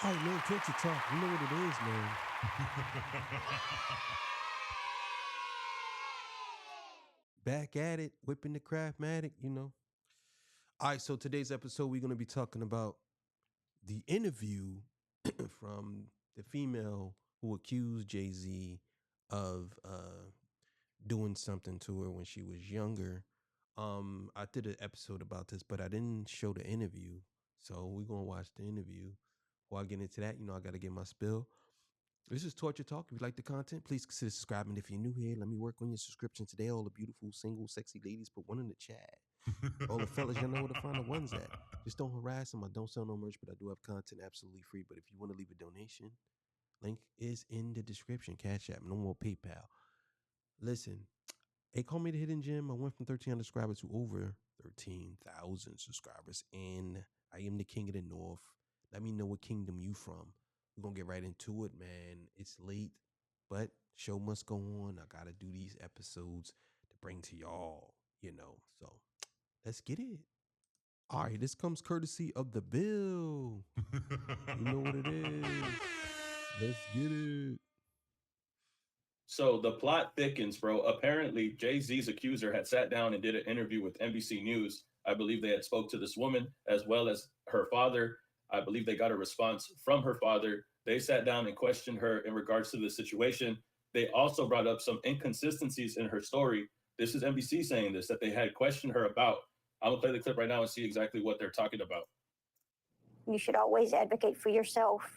All right, man, Torture Talk. You know what it is, man. Back at it, whipping the Craftmatic, you know. All right, so today's episode, we're going to be talking about the interview from the female who accused Jay-Z of doing something to her when she was younger. I did an episode about this, but I didn't show the interview. So we're going to watch the interview. Before I get into that, you know, I got to get my spill. This is Torture Talk. If you like the content, please consider subscribing. If you're new here, let me work on your subscription today. All the beautiful, single, sexy ladies, put one in the chat. All the fellas, y'all know where to find the ones at. Just don't harass them. I don't sell no merch, but I do have content absolutely free. But if you want to leave a donation, link is in the description. Cash App, no more PayPal. Listen, they call me the Hidden Gem. I went from 1,300 subscribers to over 13,000 subscribers, and I am the king of the North. Let me know what kingdom you from. We're going to get right into it, man. It's late, but show must go on. I got to do these episodes to bring to y'all, you know. So let's get it. All right, this comes courtesy of the Bill. You know what it is. Let's get it. So the plot thickens, bro. Apparently, Jay-Z's accuser had sat down and did an interview with NBC News. I believe they had spoke to this woman as well as her father. I believe they got a response from her father. They sat down and questioned her in regards to the situation. They also brought up some inconsistencies in her story. This is NBC saying this, that they had questioned her about. I'm gonna play the clip right now and see exactly what they're talking about. You should always advocate for yourself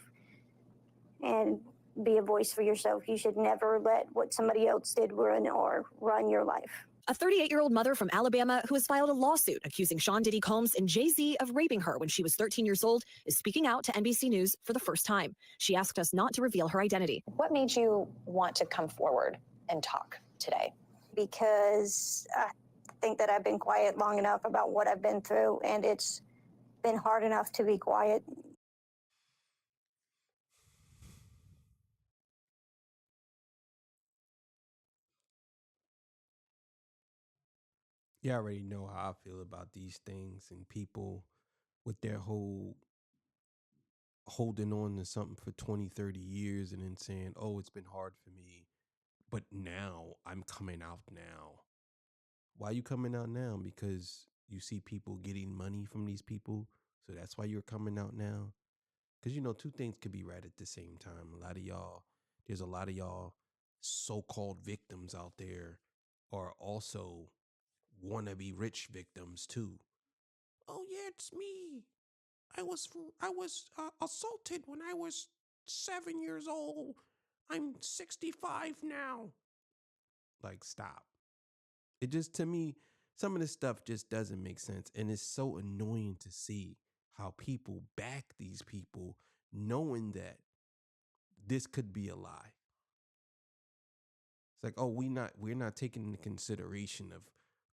and be a voice for yourself. You should never let what somebody else did run your life. A 38-year-old mother from Alabama who has filed a lawsuit accusing Sean Diddy Combs and Jay-Z of raping her when she was 13 years old is speaking out to NBC News for the first time. She asked us not to reveal her identity. What made you want to come forward and talk today? Because I think that I've been quiet long enough about what I've been through, and it's been hard enough to be quiet. You already know how I feel about these things and people with their whole holding on to something for 20, 30 years and then saying, oh, it's been hard for me, but now I'm coming out now. Why are you coming out now? Because you see people getting money from these people. So that's why you're coming out now. Because, you know, two things could be right at the same time. There's a lot of y'all so-called victims out there are also wannabe rich victims too. Oh yeah, it's me. I was assaulted when I was 7 years old. I'm 65 now. Like, stop. It just, to me, some of this stuff just doesn't make sense. And it's so annoying to see how people back these people knowing that this could be a lie. It's like, oh, we're not taking into consideration of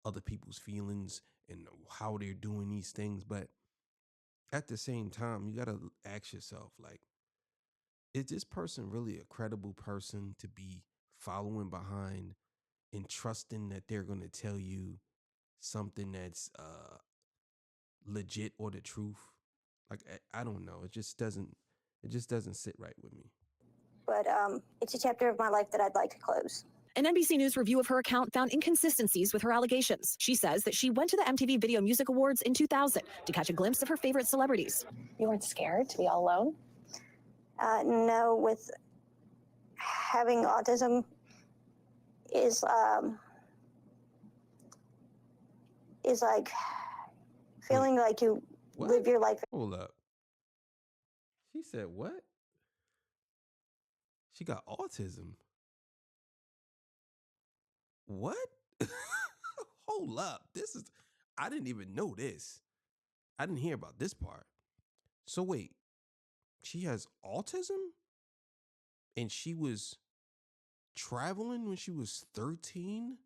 other people's feelings and how they're doing these things. But at the same time, you got to ask yourself, like, is this person really a credible person to be following behind and trusting that they're going to tell you something that's legit or the truth? Like, I don't know. It just doesn't sit right with me. But it's a chapter of my life that I'd like to close. An NBC News review of her account found inconsistencies with her allegations. She says that she went to the MTV Video Music Awards in 2000 to catch a glimpse of her favorite celebrities. You weren't scared to be all alone? No, with having autism is like feeling like you live your life. Hold up. She said what? She got autism. What? Hold up. I didn't even know this. I didn't hear about this part. So wait, she has autism? And she was traveling when she was 13?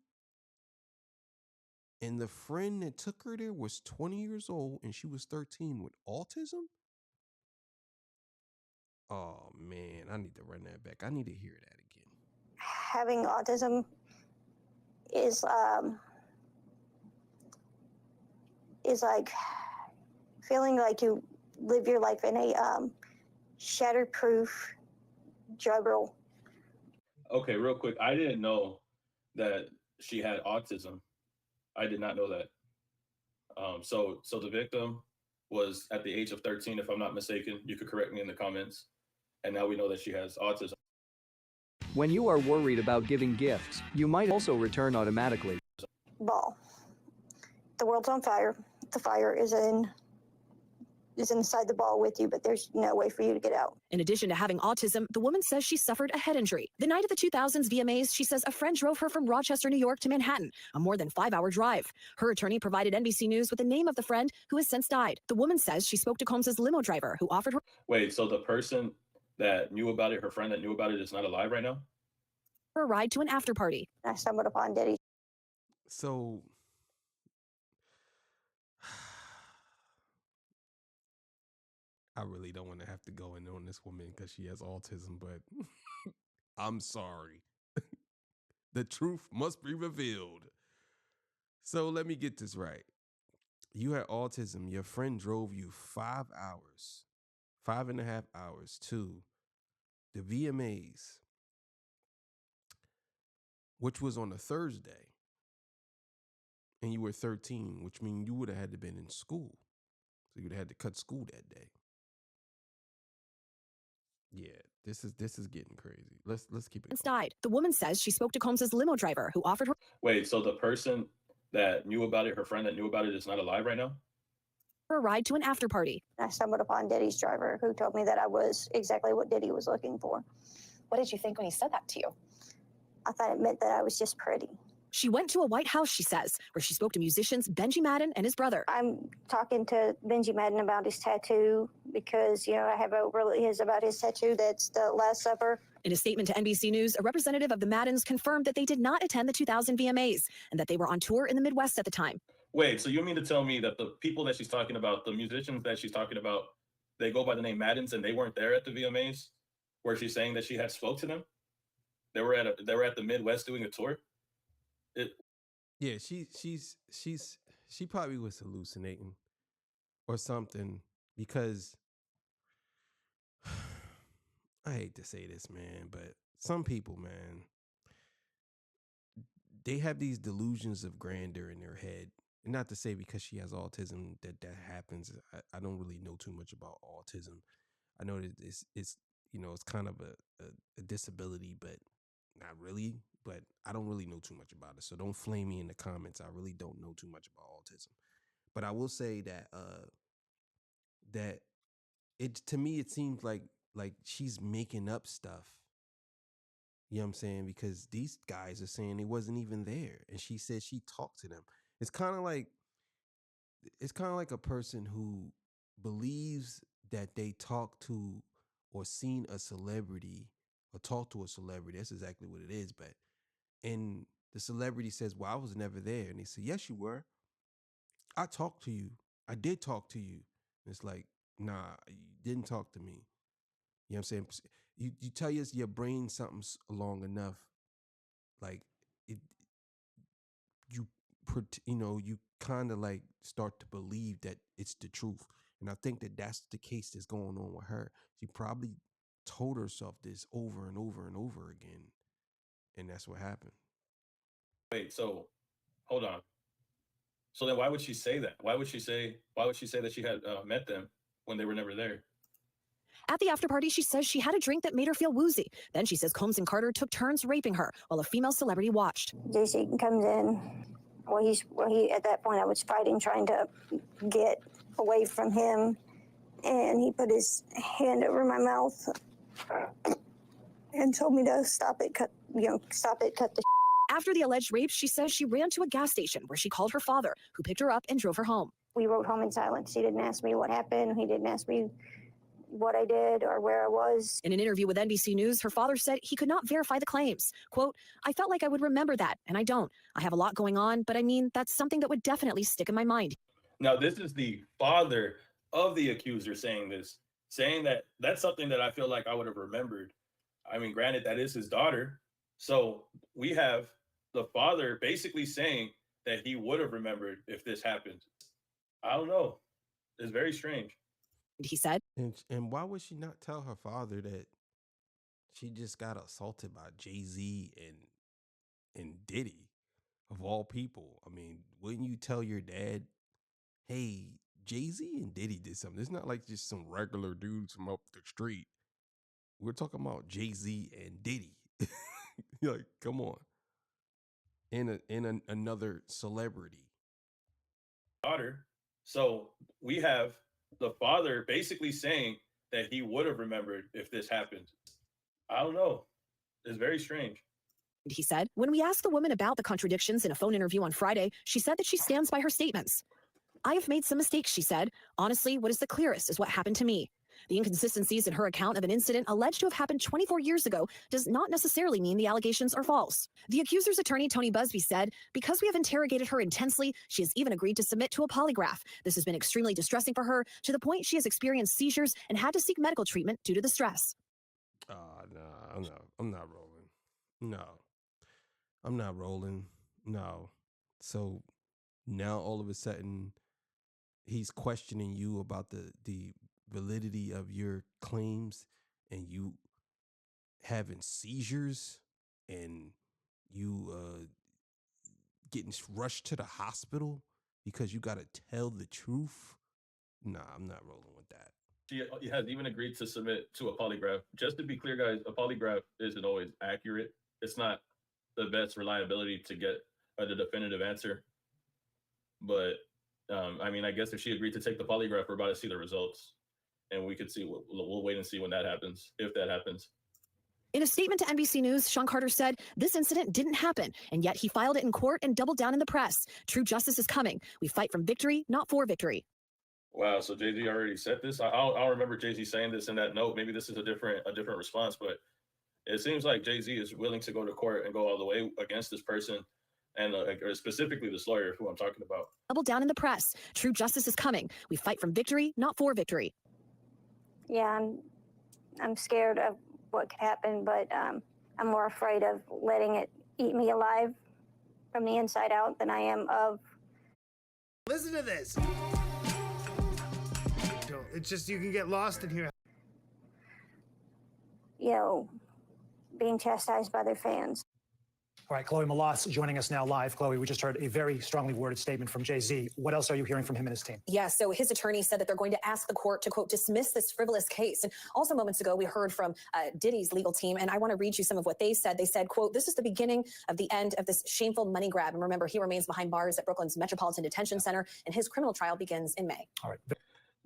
And the friend that took her there was 20 years old and she was 13 with autism? Oh man, I need to run that back. I need to hear that again. Having autism is like feeling like you live your life in a shatterproof drug roll. Okay, real quick. I didn't know that she had autism. I did not know that. So the victim was at the age of 13, if I'm not mistaken. You could correct me in the comments. And now we know that she has autism. When you are worried about giving gifts, you might also return automatically. Ball. The world's on fire. The fire is inside the ball with you, but there's no way for you to get out. In addition to having autism, the woman says she suffered a head injury. The night of the 2000s VMAs, she says a friend drove her from Rochester, New York to Manhattan, a more than 5-hour drive. Her attorney provided NBC News with the name of the friend who has since died. The woman says she spoke to Combs's limo driver who offered her Wait, so the person that knew about it, her friend that knew about it, is not alive right now? a ride to an after party. I stumbled upon Diddy. So I really don't want to have to go in on this woman because she has autism, but I'm sorry. The truth must be revealed. So let me get this right. You had autism. Your friend drove you 5 hours, 5.5 hours to the VMAs, which was on a Thursday. And you were 13, which means you would have had to been in school. So you'd have had to cut school that day. Yeah, this is getting crazy. Let's keep it going. Died. The woman says she spoke to Combs's limo driver who offered her Wait, so the person that knew about it, her friend that knew about it, is not alive right now? a ride to an after party. I stumbled upon Diddy's driver who told me that I was exactly what Diddy was looking for. What did you think when he said that to you? I thought it meant that I was just pretty. She went to a White House, she says, where she spoke to musicians Benji Madden and his brother. I'm talking to Benji Madden about his tattoo because, I have about his tattoo. That's the Last Supper. In a statement to NBC News, a representative of the Maddens confirmed that they did not attend the 2000 VMAs and that they were on tour in the Midwest at the time. Wait, so you mean to tell me that the people that she's talking about, the musicians that she's talking about, they go by the name Maddens and they weren't there at the VMAs where she's saying that she had spoke to them? They were at the Midwest doing a tour? Yeah, she probably was hallucinating or something because I hate to say this, man, but some people, man, they have these delusions of grandeur in their head. And not to say because she has autism that happens. I don't really know too much about autism. I know that it's kind of a disability, but not really. But I don't really know too much about it. So don't flame me in the comments. I really don't know too much about autism. But I will say that that to me it seems like she's making up stuff. You know what I'm saying? Because these guys are saying it wasn't even there. And she said she talked to them. It's kind of like a person who believes that they talked to or seen a celebrity or talked to a celebrity. That's exactly what it is. And the celebrity says, well, I was never there. And they say, yes, you were. I talked to you. I did talk to you. And it's like, nah, you didn't talk to me. You know what I'm saying? You tell your brain something long enough, like it, you kind of like start to believe that it's the truth. And I think that that's the case that's going on with her. She probably told herself this over and over and over again. And that's what happened. Wait, so hold on. So then why would she say that? Why would she say that she had met them when they were never there? At the after party, she says she had a drink that made her feel woozy. Then she says Combs and Carter took turns raping her while a female celebrity watched. JC comes in. He at that point I was fighting, trying to get away from him, and he put his hand over my mouth and told me to stop it, cut the. After the alleged rape, she says she ran to a gas station where she called her father, who picked her up and drove her home. We rode home in silence. He didn't ask me what happened. He didn't ask me what I did or where I was. In an interview with NBC News, her father said he could not verify the claims. Quote, I felt like I would remember that, and I don't. I have a lot going on, but I mean, that's something that would definitely stick in my mind. Now, this is the father of the accuser saying this, saying that that's something that I feel like I would have remembered. I mean, granted, that is his daughter. So we have the father basically saying that he would have remembered if this happened. I don't know. It's very strange. He said. And why would she not tell her father that she just got assaulted by Jay-Z and Diddy, of all people? I mean, wouldn't you tell your dad, hey, Jay-Z and Diddy did something? It's not like just some regular dudes from up the street. We're talking about Jay-Z and Diddy. Like, come on. Another celebrity. Daughter. So we have the father basically saying that he would have remembered if this happened. I don't know. It's very strange. He said, when we asked the woman about the contradictions in a phone interview on Friday, she said that she stands by her statements. I have made some mistakes, she said. Honestly, what is the clearest is what happened to me. The inconsistencies in her account of an incident alleged to have happened 24 years ago does not necessarily mean the allegations are false. The accuser's attorney, Tony Busby, said, because we have interrogated her intensely, she has even agreed to submit to a polygraph. This has been extremely distressing for her, to the point she has experienced seizures and had to seek medical treatment due to the stress. No, I'm not rolling. No, I'm not rolling. No. So now all of a sudden he's questioning you about the validity of your claims, and you having seizures, and you getting rushed to the hospital because you got to tell the truth. Nah, I'm not rolling with that. She has even agreed to submit to a polygraph. Just to be clear, guys, a polygraph isn't always accurate. It's not the best reliability to get the definitive answer. But I mean, I guess if she agreed to take the polygraph, we're about to see the results, and we could see. We'll wait and see when that happens, if that happens. In a statement to NBC News, Sean Carter said, this incident didn't happen, and yet he filed it in court and doubled down in the press. True justice is coming. We fight from victory, not for victory. Wow, so Jay-Z already said this. I don't remember Jay-Z saying this in that note. Maybe this is a different response, but it seems like Jay-Z is willing to go to court and go all the way against this person, and or specifically this lawyer who I'm talking about. Double down in the press. True justice is coming. We fight from victory, not for victory. Yeah, I'm scared of what could happen, but I'm more afraid of letting it eat me alive from the inside out than I am of. Listen to this. It's just you can get lost in here. You know, being chastised by their fans. All right, Chloe Malas joining us now live. Chloe, we just heard a very strongly worded statement from Jay-Z. What else are you hearing from him and his team? Yeah, so his attorney said that they're going to ask the court to, quote, dismiss this frivolous case. And also moments ago, we heard from Diddy's legal team, and I want to read you some of what they said. They said, quote, this is the beginning of the end of this shameful money grab. And remember, he remains behind bars at Brooklyn's Metropolitan Detention Center, and his criminal trial begins in May. All right.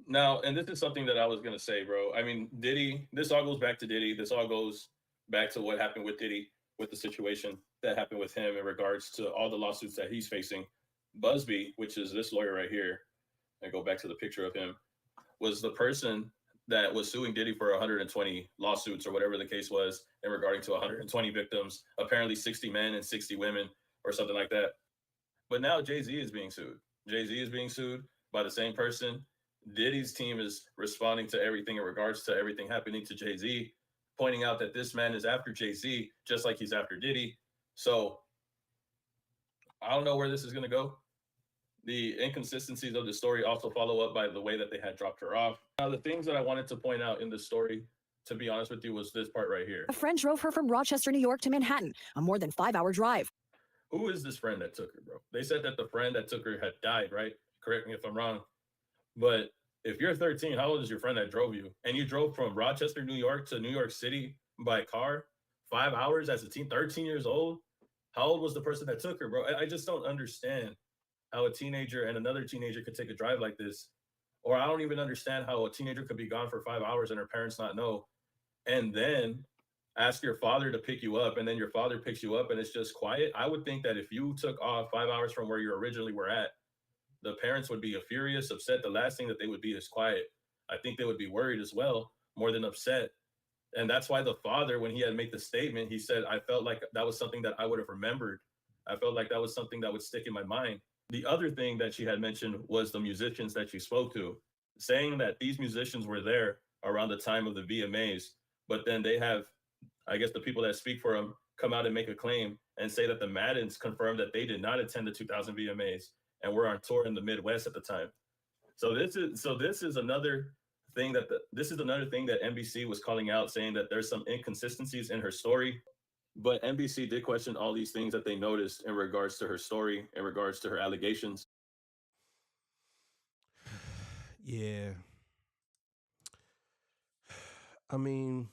Now, and this is something that I was going to say, bro. I mean, Diddy, this all goes back to Diddy. This all goes back to what happened with Diddy, with the situation that happened with him in regards to all the lawsuits that he's facing. Busby, which is this lawyer right here, and go back to the picture of him, was the person that was suing Diddy for 120 lawsuits or whatever the case was in regarding to 120 victims, apparently 60 men and 60 women or something like that. But now Jay-Z is being sued. Jay-Z is being sued by the same person. Diddy's team is responding to everything in regards to everything happening to Jay-Z, pointing out that this man is after Jay-Z, just like he's after Diddy. So I don't know where this is going to go. The inconsistencies of the story also follow up by the way that they had dropped her off. Now, the things that I wanted to point out in the story, to be honest with you, was this part right here. A friend drove her from Rochester, New York to Manhattan, a more than 5-hour drive. Who is this friend that took her, bro? They said that the friend that took her had died, right? Correct me if I'm wrong. But if you're 13, how old is your friend that drove you? And you drove from Rochester, New York to New York City by car, 5 hours as a teen, 13 years old? How old was the person that took her, bro? I just don't understand how a teenager and another teenager could take a drive like this. Or I don't even understand how a teenager could be gone for 5 hours and her parents not know. And then ask your father to pick you up, and then your father picks you up and it's just quiet. I would think that if you took off 5 hours from where you originally were at, the parents would be furious, upset. The last thing that they would be is quiet. I think they would be worried as well, more than upset. And that's why the father, when he had made the statement, he said, I felt like that was something that I would have remembered. I felt like that was something that would stick in my mind. The other thing that she had mentioned was the musicians that she spoke to, saying that these musicians were there around the time of the VMAs, but then they have, I guess the people that speak for them come out and make a claim and say that the Maddens confirmed that they did not attend the 2000 VMAs and were on tour in the Midwest at the time. So this is another thing that this is another thing that NBC was calling out, saying that there's some inconsistencies in her story. But NBC did question all these things that they noticed in regards to her story, in regards to her allegations. Yeah. I mean,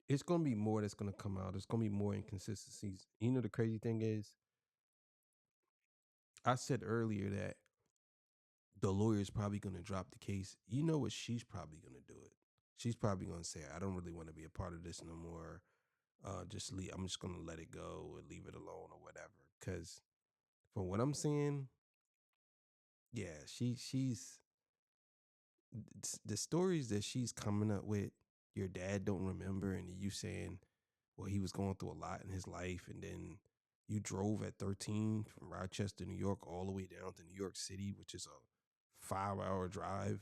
it's going to be more that's going to come out. It's going to be more inconsistencies. You know, the crazy thing is, I said earlier that the lawyer's probably going to drop the case. You know what? She's probably going to do it. She's probably going to say, I don't really want to be a part of this no more. Just leave. I'm just going to let it go and leave it alone or whatever. Because from what I'm seeing, yeah, she's the stories that she's coming up with. Your dad don't remember, and you saying, well, he was going through a lot in his life, and then you drove at 13 from Rochester, New York, all the way down to New York City, which is a 5-hour drive,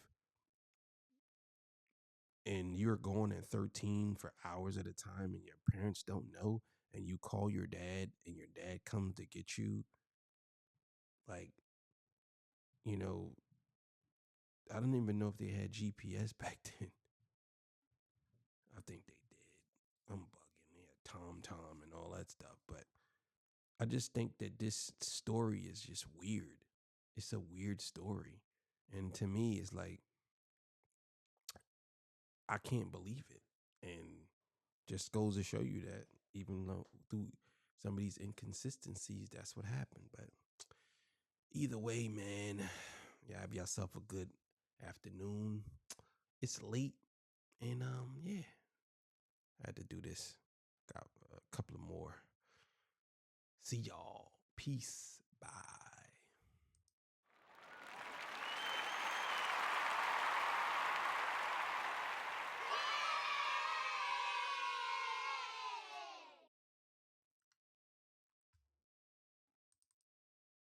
and you're going at 13 for hours at a time, and your parents don't know, and you call your dad, and your dad comes to get you. Like, you know, I don't even know if they had GPS back then. I think they did. I'm bugging. They had Tom and all that stuff, but I just think that this story is just weird. It's a weird story. And to me, it's like, I can't believe it. And just goes to show you that even though through some of these inconsistencies, that's what happened. But either way, man, you have yourself a good afternoon. It's late. And yeah, I had to do this. Got a couple of more. See y'all. Peace. Bye.